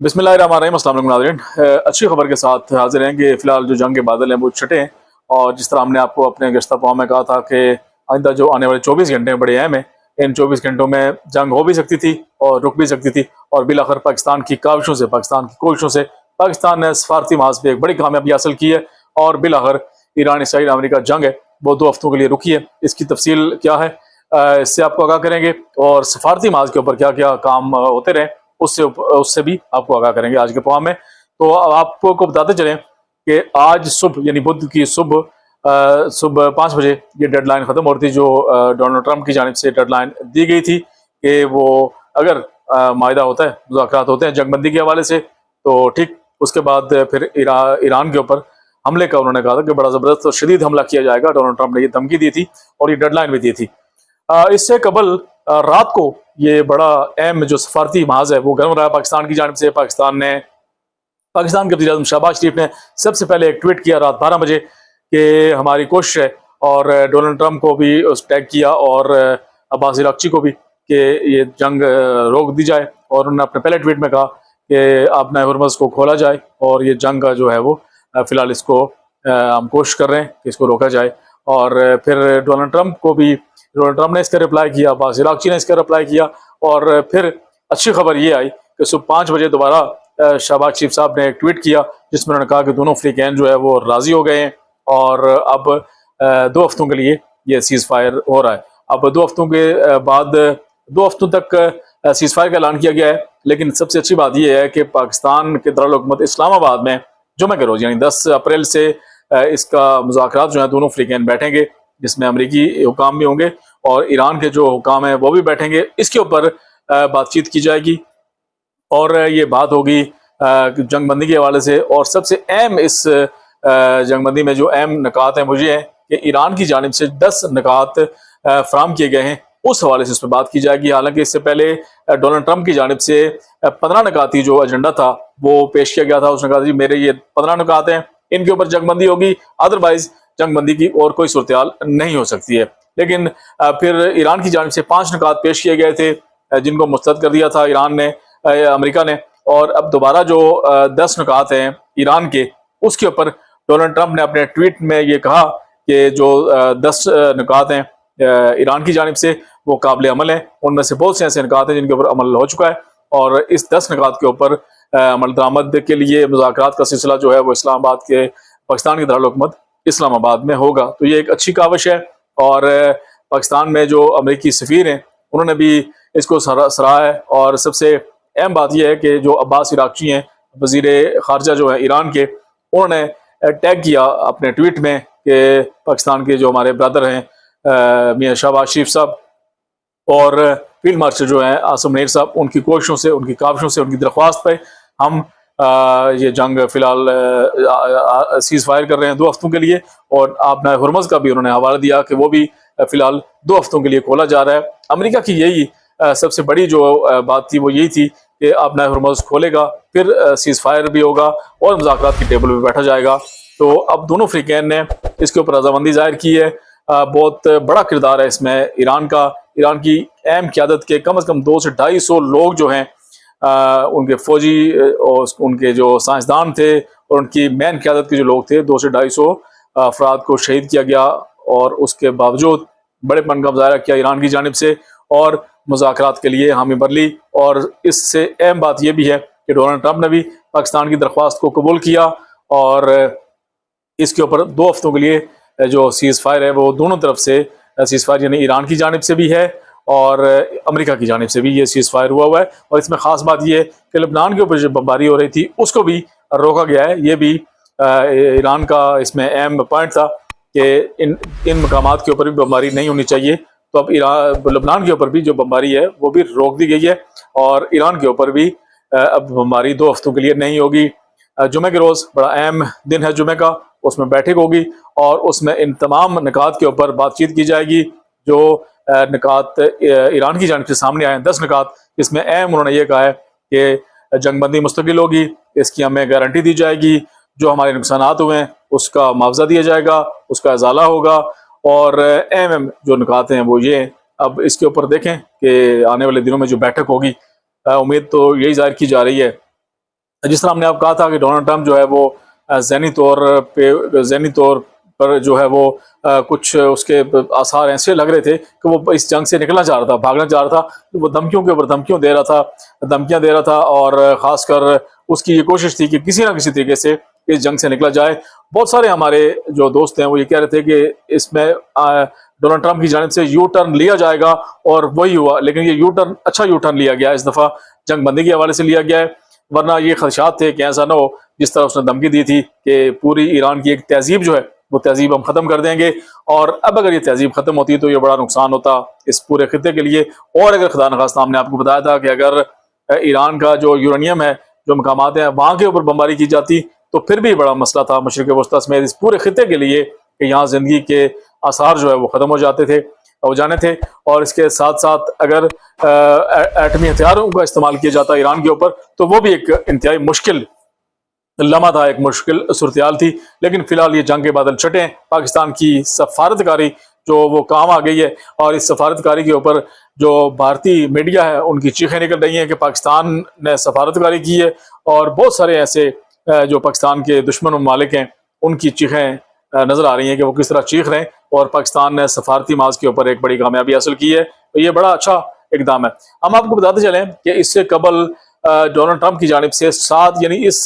बिस्मिल्लाहिर्रहमानिर्रहीम। अस्सलाम वालेकुम नाज़रीन। अच्छी खबर के साथ हाजिर हैं कि फ़िलहाल जो जंग के बादल हैं वो छटे हैं। और जिस तरह हमने आपको अपने गुज़श्ता पाँव में कहा था कि आइंदा जो आने वाले 24 घंटे बड़े अहम हैं, इन 24 घंटों में जंग हो भी सकती थी और रुक भी सकती थी। और बिलाखिर पाकिस्तान की काविशों से, पाकिस्तान की कोशिशों से पाकिस्तान ने सफारती महाज पे एक बड़ी कामयाबी हासिल की है। और बिलाखिर ईरान इसराइल अमेरिका जंग है वो 2 हफ्तों के लिए रुकी है। इसकी तफसील क्या है इससे आपको आगाह करेंगे, और सफारती महाज के ऊपर क्या क्या काम होते रहे उससे भी आपको आगाह करेंगे आज के प्रोग्राम में। तो आपको बताते चलें कि आज सुबह यानी बुध की सुबह 5 बजे ये डेडलाइन ख़त्म हो रही थी, जो डोनाल्ड ट्रंप की जानिब से डेडलाइन दी गई थी कि वो अगर मायदा होता है, मुज़ाकरात होते हैं जंगबंदी के हवाले से, तो ठीक उसके बाद फिर ईरान के ऊपर हमले का उन्होंने कहा था कि बड़ा ज़बरदस्त और शदीद हमला किया जाएगा। डोनाल्ड ट्रंप ने ये धमकी दी थी और ये डेडलाइन भी दी थी। इससे कबल रात को ये बड़ा अहम जो सफारती महाज है वो गर्म रहा पाकिस्तान की जानिब से। पाकिस्तान के वज़ीर-ए-आज़म शहबाज शरीफ ने सबसे पहले एक ट्वीट किया रात 12 बजे कि हमारी कोशिश है, और डोनाल्ड ट्रंप को भी उस टैग किया और अब्बास इराक़ची को भी कि ये जंग रोक दी जाए। और उन्होंने अपने पहले ट्वीट में कहा कि अपना हुर्मुज़ को खोला जाए और ये जंग का जो है वो फ़िलहाल इसको हम कोशिश कर रहे हैं कि इसको रोका जाए। और फिर डोनाल्ड ट्रंप ने इसका रिप्लाई किया, अब्बास इराक़ची ने इसका रिप्लाई किया। और फिर अच्छी खबर ये आई कि सुबह 5 बजे दोबारा शहबाज शरीफ साहब ने एक ट्वीट किया जिसमें उन्होंने कहा कि दोनों अफ्रीकैन जो है वो राज़ी हो गए हैं और अब 2 हफ्तों के लिए ये सीज़ फायर हो रहा है। अब 2 हफ्तों के बाद 2 हफ्तों तक सीज़ फायर का ऐलान किया गया है। लेकिन सबसे अच्छी बात यह है कि पाकिस्तान के दारुल हुकूमत इस्लामाबाद में जुमे के रोज़ यानी 10 अप्रैल से इसका मुज़ाकरात जो है दोनों अफ्रीकैन बैठेंगे, जिसमें अमरीकी हुकाम भी होंगे और ईरान के जो हुकाम हैं वो भी बैठेंगे। इसके ऊपर बातचीत की जाएगी और ये बात होगी जंगबंदी के हवाले से। और सबसे अहम इस जंगबंदी में जो अहम निकात हैं वो ये है कि ईरान की जानिब से 10 निकात फराम किए गए हैं, उस हवाले से उस पर बात की जाएगी। हालांकि इससे पहले डोनाल्ड ट्रंप की जानिब से 15 निकाती जो एजेंडा था वो पेश किया गया था। उसने कहा जी मेरे ये 15 निकात हैं, इनके ऊपर जंगबंदी होगी, अदरवाइज जंगबंदी की और कोई सूरत हाल नहीं हो सकती है। लेकिन फिर ईरान की जानिब से 5 निकात पेश किए गए थे जिनको मुस्तरद कर दिया था अमेरिका ने। और अब दोबारा जो 10 निकात हैं ईरान के, उसके ऊपर डोनाल्ड ट्रंप ने अपने ट्वीट में ये कहा कि जो 10 निकात हैं ईरान की जानिब से वो काबिल अमल हैं। उनमें से बहुत से ऐसे निकात हैं जिनके ऊपर अमल हो चुका है, और इस 10 निकात के ऊपर अमल दरामद के लिए मुज़ाकरात का सिलसिला जो है वो इस्लामाबाद के पाकिस्तान की दारुल हुकूमत इस्लामाबाद में होगा। तो ये एक अच्छी काविश है। और पाकिस्तान में जो अमेरिकी सफ़ीर हैं उन्होंने भी इसको सराहा है। और सबसे अहम बात यह है कि जो अब्बास इराक़ची हैं, वज़ीर ख़ारजा जो है ईरान के, उन्होंने टैग किया अपने ट्वीट में कि पाकिस्तान के जो हमारे ब्रदर हैं मियाँ शहबाज शरीफ साहब और फील्ड मार्शल जो हैं आसिम मुनीर साहब, उनकी कोशिशों से, उनकी काविशों से, उनकी दरख्वास्त पर हम ये जंग फ़िलहाल सीज़ फायर कर रहे हैं 2 हफ्तों के लिए। और आपने हुर्मुज़ का भी उन्होंने हवाला दिया कि वो भी फ़िलहाल 2 हफ्तों के लिए खोला जा रहा है। अमेरिका की यही सबसे बड़ी जो बात थी वो यही थी कि आपने हुर्मुज़ खोलेगा, फिर सीज़ फायर भी होगा और मुज़ाकरात की टेबल पर बैठा जाएगा। तो अब दोनों अफ्रीकैन ने इसके ऊपर रज़ामंदी ज़ाहिर की है। बहुत बड़ा किरदार है इसमें ईरान का। ईरान की अहम क़यादत के कम से कम 200 से 250 लोग जो हैं उनके फौजी और उनके जो साइंसदान थे और उनकी मेन क़यादत के जो लोग थे, 200 से 250 अफराद को शहीद किया गया। और उसके बावजूद बड़ेपन का मुजाहरा किया ईरान की जानिब से और मुज़ाकरात के लिए हामी भर ली। और इससे अहम बात यह भी है कि डोनाल्ड ट्रंप ने भी पाकिस्तान की दरख्वास्त को कबूल किया और इसके ऊपर 2 हफ्तों के लिए जो सीज़ फायर है वो दोनों तरफ से सीज़ फायर यानी ईरान की जानिब से भी है और अमेरिका की जानिब से भी ये सीज़ फायर हुआ है। और इसमें ख़ास बात यह है कि लबनान के ऊपर जो बमबारी हो रही थी उसको भी रोका गया है। ये भी ईरान का इसमें अहम पॉइंट था कि इन मकामात के ऊपर भी बमबारी नहीं होनी चाहिए। तो अब लबनान के ऊपर भी जो बमबारी है वो भी रोक दी गई है और ईरान के ऊपर भी अब बमबारी 2 हफ्तों के लिए नहीं होगी। जुमे के रोज़ बड़ा अहम दिन है जुमे का, उसमें बैठक होगी और उसमें इन तमाम निकात के ऊपर बातचीत की जाएगी। जो निकात ईरान की जानिब से सामने आए हैं 10 निकात, इसमें अहम उन्होंने ये कहा है कि जंगबंदी मुस्तकिल होगी, इसकी हमें गारंटी दी जाएगी, जो हमारे नुकसानात हुए हैं उसका मुआवजा दिया जाएगा, उसका इजाला होगा। और अहम जो निकात हैं वो ये हैं। अब इसके ऊपर देखें कि आने वाले दिनों में जो बैठक होगी, उम्मीद तो यही जाहिर की जा रही है जिस तरह हमने आप कहा था कि डोनाल्ड ट्रंप जो है वो ज़हनी तौर पर जो है वो कुछ उसके आसार ऐसे लग रहे थे कि वो इस जंग से निकलना चाह रहा था, भागना चाह रहा था। वो धमकियों के ऊपर धमकियां दे रहा था और ख़ासकर उसकी ये कोशिश थी कि किसी ना किसी तरीके से इस जंग से निकला जाए। बहुत सारे हमारे जो दोस्त हैं वो ये कह रहे थे कि इसमें डोनाल्ड ट्रंप की जानिब से यू टर्न लिया जाएगा, और वही हुआ। लेकिन ये यू टर्न अच्छा यू टर्न लिया गया, इस दफ़ा जंग बंदी के हवाले से लिया गया है। वरना ये खदशात थे कि ऐसा ना हो जिस तरह उसने धमकी दी थी कि पूरी ईरान की एक तहजीब जो है वो तहजीब हम ख़त्म कर देंगे, और अब अगर ये तहजीब ख़त्म होती तो ये बड़ा नुकसान होता इस पूरे खित्ते के लिए। और अगर खुदा न खास्ता हमने आपको बताया था कि अगर ईरान का जो यूरेनियम है, जो मकामात हैं, वहाँ के ऊपर बमबारी की जाती तो फिर भी बड़ा मसला था मशरिक़ वस्ता समेत इस पूरे खित्ते के लिए कि यहाँ ज़िंदगी के आसार जो है वो ख़त्म हो जाने थे। और इसके साथ साथ अगर एटमी हथियारों का इस्तेमाल किया जाता ईरान के ऊपर तो वो भी एक इंतहाई मुश्किल लम्हा था, एक मुश्किल सूरत थी। लेकिन फिलहाल ये जंग के बादल छटे, पाकिस्तान की सफारतकारी जो वो काम आ गई है, और इस सफारतकारी के ऊपर जो भारतीय मीडिया है उनकी चीखें निकल रही हैं कि पाकिस्तान ने सफारतकारी की है, और बहुत सारे ऐसे जो पाकिस्तान के दुश्मन ममालिक हैं उनकी चीखें नज़र आ रही हैं कि वो किस तरह चीख रहे हैं, और पाकिस्तान ने सफारती माज के ऊपर एक बड़ी कामयाबी हासिल की है। तो ये बड़ा अच्छा इकदाम है। हम आपको बताते चलें कि इससे कबल डोनाल्ड ट्रंप की जानिब से 7, यानी इस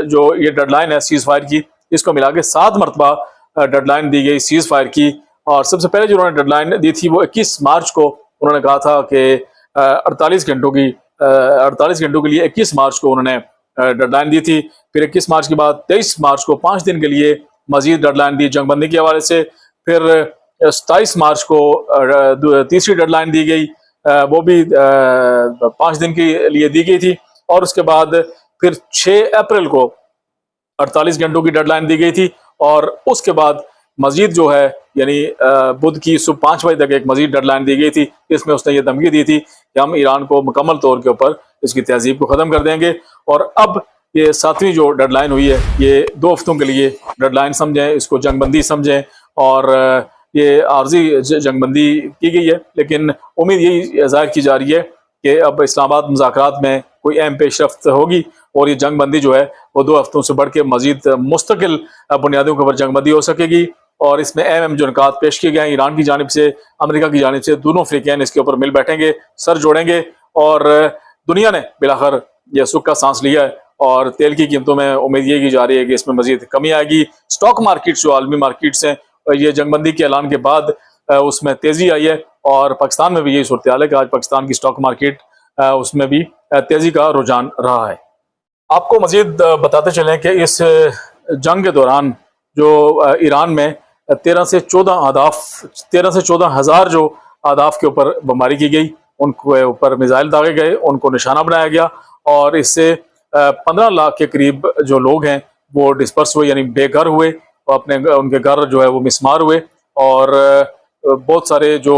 जो ये डेडलाइन है सीज़ फायर की, इसको मिला के 7 मरतबा डेडलाइन दी गई सीज़ फायर की। और सबसे पहले जो उन्होंने डेडलाइन दी थी वो 21 मार्च को उन्होंने कहा था कि 48 घंटों के लिए 21 मार्च को उन्होंने डेडलाइन दी थी। फिर 21 मार्च के बाद 23 मार्च को 5 दिन के लिए मजीद डेडलाइन दी जंगबंदी के हवाले से। फिर 27 मार्च को तीसरी डेडलाइन दी गई, वो भी 5 दिन के लिए दी गई थी। और उसके बाद फिर 6 अप्रैल को 48 घंटों की डेडलाइन दी गई थी। और उसके बाद मजीद जो है यानी बुध की सुबह 5 बजे तक एक मजीद डेडलाइन दी गई थी। इसमें उसने ये धमकी दी थी कि हम ईरान को मुकम्मल तौर के ऊपर इसकी तहजीब को ख़त्म कर देंगे। और अब ये 7वीं जो डेडलाइन हुई है ये 2 हफ्तों के लिए डेडलाइन समझें, इसको जंगबंदी समझें। और ये आर्जी जंगबंदी की गई है, लेकिन उम्मीद यही ज़ाहिर की जा रही है कि अब इस्लामाबाद मुज़ाकरात में कोई अहम पेशरफ्त होगी, और ये जंगबंदी जो है वो 2 हफ्तों से बढ़ के मजीद मुस्तकिल बुनियादों के ऊपर जंगबंदी हो सकेगी। और इसमें अहम जो निकात पेश किए गए हैं ईरान की जानिब से, अमेरिका की जानिब से, दोनों अफ्रीकैन इसके ऊपर मिल बैठेंगे, सर जोड़ेंगे। और दुनिया ने बिलाखिर यह सुख का सांस लिया है, और तेल की कीमतों में उम्मीद ये की जा रही है कि इसमें मजीद कमी आएगी। स्टॉक मार्केट्स जो आलमी मार्केट्स हैं, ये जंगबंदी के ऐलान के बाद उसमें तेज़ी आई है, और पाकिस्तान में भी यही सूरत हाल है कि आज पाकिस्तान की स्टॉक मार्केट उसमें भी तेज़ी का रुझान रहा है। आपको मजीद बताते चलें कि इस जंग के दौरान जो ईरान में 13 से 14 हज़ार जो अहदाफ के ऊपर बमबारी की गई, उनके ऊपर मिसाइल दागे गए, उनको निशाना बनाया गया, और इससे 15 लाख के करीब जो लोग हैं वो डिस्पर्स हुए, यानी बेघर हुए, और उनके घर जो है वो मिसमार हुए, और बहुत सारे जो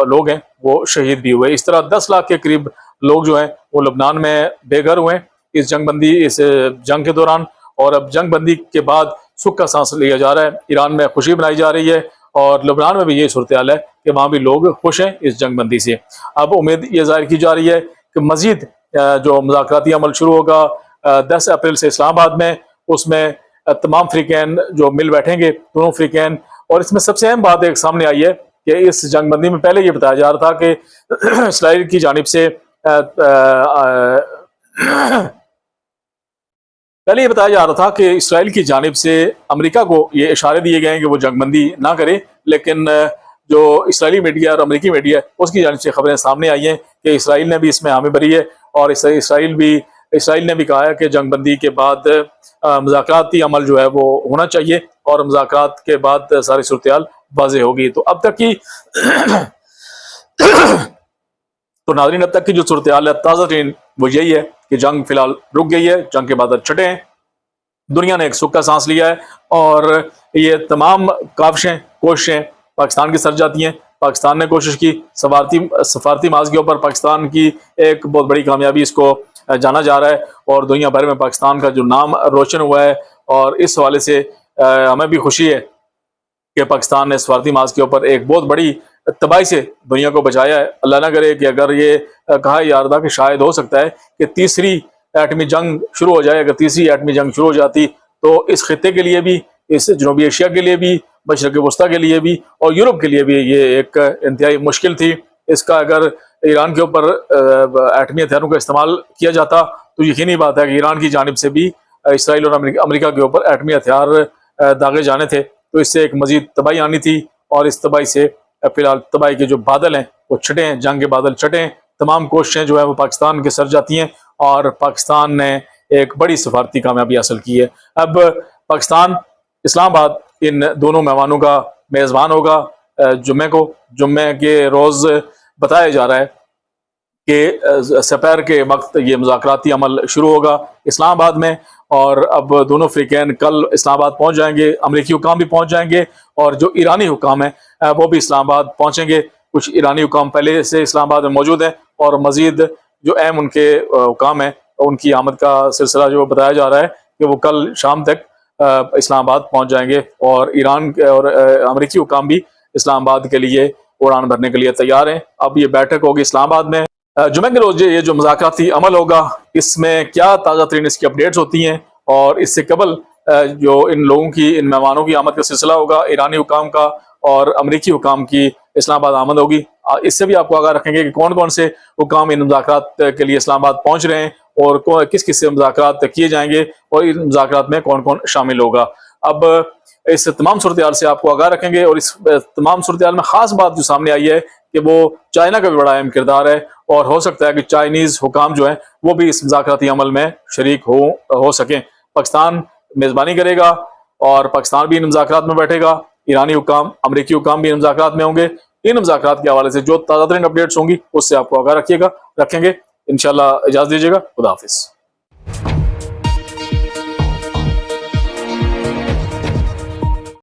लोग हैं वो शहीद भी हुए। इस तरह 10 लाख के करीब लोग जो हैं वो लबनान में बेघर हुए इस जंग के दौरान। और अब जंग बंदी के बाद सुख का सांस लिया जा रहा है, ईरान में खुशी बनाई जा रही है, और लबनान में भी यही सूरत हाल है कि वहाँ भी लोग खुश हैं इस जंग बंदी से। अब उम्मीद ये जाहिर की जा रही है कि मजीद जो मुज़ाकराती अमल शुरू होगा 10 अप्रैल से इस्लामाबाद में, उसमें तमाम अफ्रीकैन जो मिल बैठेंगे, दोनों अफ्रीकैन। और इसमें सबसे अहम बात एक सामने आई है कि इस जंगबंदी में पहले ये बताया जा रहा था कि इसराइल की जानिब से पहले ये बताया जा रहा था कि इसराइल की जानिब से अमेरिका को ये इशारे दिए गए हैं कि वो जंगबंदी ना करे। लेकिन जो इसराइली मीडिया और अमेरिकी मीडिया उसकी जानिब से खबरें सामने आई हैं कि इसराइल ने भी इसमें हामी भरी है, और इसराइल ने भी कहा है कि जंगबंदी के बाद मुज़ाकराती अमल जो है वो होना चाहिए, और मुज़ाकरात के बाद सारी सूरत हाल वाज़ेह होगी। तो अब तक की तो नाज़रीन, अब तक की जो सूरत हाल है ताज़ा तरीन वो यही है कि जंग फिलहाल रुक गई है, जंग के बादल छटे हैं, दुनिया ने एक सुख का सांस लिया है, और ये तमाम कोशिशें पाकिस्तान की सर जाती हैं। पाकिस्तान ने कोशिश की, सफारती माज के ऊपर पाकिस्तान की एक बहुत बड़ी कामयाबी इसको जाना जा रहा है, और दुनिया भर में पाकिस्तान का जो नाम रोशन हुआ है। और इस हवाले से हमें भी खुशी है कि पाकिस्तान ने सफारती माज के ऊपर एक बहुत बड़ी तबाही से दुनिया को बचाया है। अल्लाह ना करे कि अगर ये कहा जा रहा था कि शायद हो सकता है कि तीसरी ایٹمی جنگ شروع ہو جائے، اگر تیسری ایٹمی جنگ شروع ہو جاتی تو اس خطے کے لیے بھی، اس جنوبی ایشیا کے لیے بھی، مشرق وسطیٰ کے لیے بھی اور یورپ کے لیے بھی یہ ایک انتہائی مشکل تھی۔ اس کا اگر ایران کے اوپر ایٹمی ہتھیاروں کا استعمال کیا جاتا تو یقینی بات ہے کہ ایران کی جانب سے بھی اسرائیل اور امریکہ کے اوپر ایٹمی ہتھیار داغے جانے تھے، تو اس سے ایک مزید تباہی آنی تھی، اور اس تباہی سے فی الحال تباہی کے جو بادل ہیں وہ چھٹے ہیں، جنگ کے بادل چھٹے ہیں، تمام کوششیں جو ہیں وہ پاکستان کے سر جاتی ہیں، اور پاکستان نے ایک بڑی سفارتی کامیابی حاصل کی ہے۔ اب پاکستان اسلام آباد ان دونوں مہمانوں کا میزبان ہوگا جمعے کو۔ جمعے کے روز بتایا جا رہا ہے کہ سپہر کے وقت یہ مذاکراتی عمل شروع ہوگا اسلام آباد میں، اور اب دونوں فریقین کل اسلام آباد پہنچ جائیں گے، امریکی حکام بھی پہنچ جائیں گے، اور جو ایرانی حکام ہیں وہ بھی اسلام آباد پہنچیں گے۔ کچھ ایرانی حکام پہلے سے اسلام آباد میں موجود ہیں، اور مزید جو اہم ان کے حکام ہیں ان کی آمد کا سلسلہ جو بتایا جا رہا ہے کہ وہ کل شام تک اسلام آباد پہنچ جائیں گے، اور ایران کے اور امریکی حکام بھی اسلام آباد کے لیے اڑان بھرنے کے لیے تیار ہیں۔ اب یہ بیٹھک ہوگی اسلام آباد میں جمعہ کے روز۔ یہ جو مذاکراتی عمل ہوگا اس میں کیا تازہ ترین اس کی اپڈیٹس ہوتی ہیں، اور اس سے قبل جو ان لوگوں کی، ان مہمانوں کی آمد کا سلسلہ ہوگا، ایرانی حکام کا اور امریکی حکام کی اسلام آباد آمد ہوگی، اس سے بھی آپ کو آگاہ رکھیں گے کہ کون کون سے حکام ان مذاکرات کے لیے اسلام آباد پہنچ رہے ہیں، اور کس کس سے مذاکرات کیے جائیں گے، اور ان مذاکرات میں کون کون شامل ہوگا۔ اب اس تمام صورتحال سے آپ کو آگاہ رکھیں گے، اور اس تمام صورتحال میں خاص بات جو سامنے آئی ہے کہ وہ چائنا کا بھی بڑا اہم کردار ہے، اور ہو سکتا ہے کہ چائنیز حکام جو ہیں وہ بھی اس مذاکراتی عمل میں شریک ہو سکیں۔ پاکستان میزبانی کرے گا، اور پاکستان بھی ان مذاکرات میں بیٹھے گا، ایرانی حکام، امریکی حکام بھی ان مذاکرات میں ہوں گے۔ ان مذاکرات کے حوالے سے جو تازہ ترین اپڈیٹس ہوں گی اس سے آپ کو آگاہ رکھیں گے۔ انشاءاللہ اجازت دیجیے گا، خدا حافظ۔